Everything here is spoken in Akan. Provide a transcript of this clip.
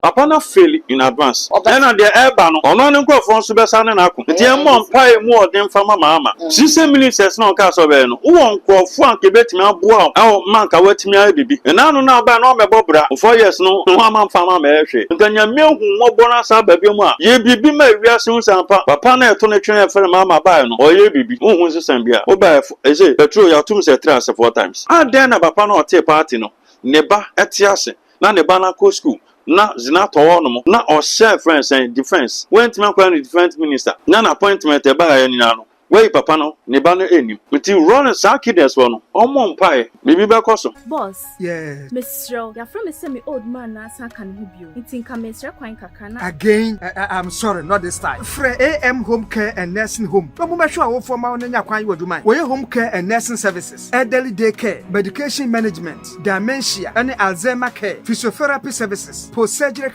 Apana fail in advance. Then at the air ban on one go for Subasan and Aku. The mom pie more than from Mahama. 6 minutes as no castle. Who call Frank bet me up wow. Our man can wait me baby. And I don't know about no Bobra. 4 years no one farmer marriage. Then your milk more bonus up baby. Ye be my real soon and Papa Tony train for Mama by no or ye baby. Who wants to send beer? Oh, by is it the true your tomb said 3 4 times. I then a Papa no tea party no. Neba etiase. Na neba na ko school. Na Zenator no na or share friends and defense went to the defense minister na appointment e ba ya ni na no wey papa no ne ba no eni meti Rawlings akidens one omo mpai bibi be koso boss yeah Mr. your friend say me old man na san kan hu bio ntin ka Mr. kwan kaka na again I'm sorry not this time free AM home care and nursing home no mo be sure wo for ma on nya kwan waduma we home care and nursing services elderly day care medication management dementia and Alzheimer care physiotherapy services post surgery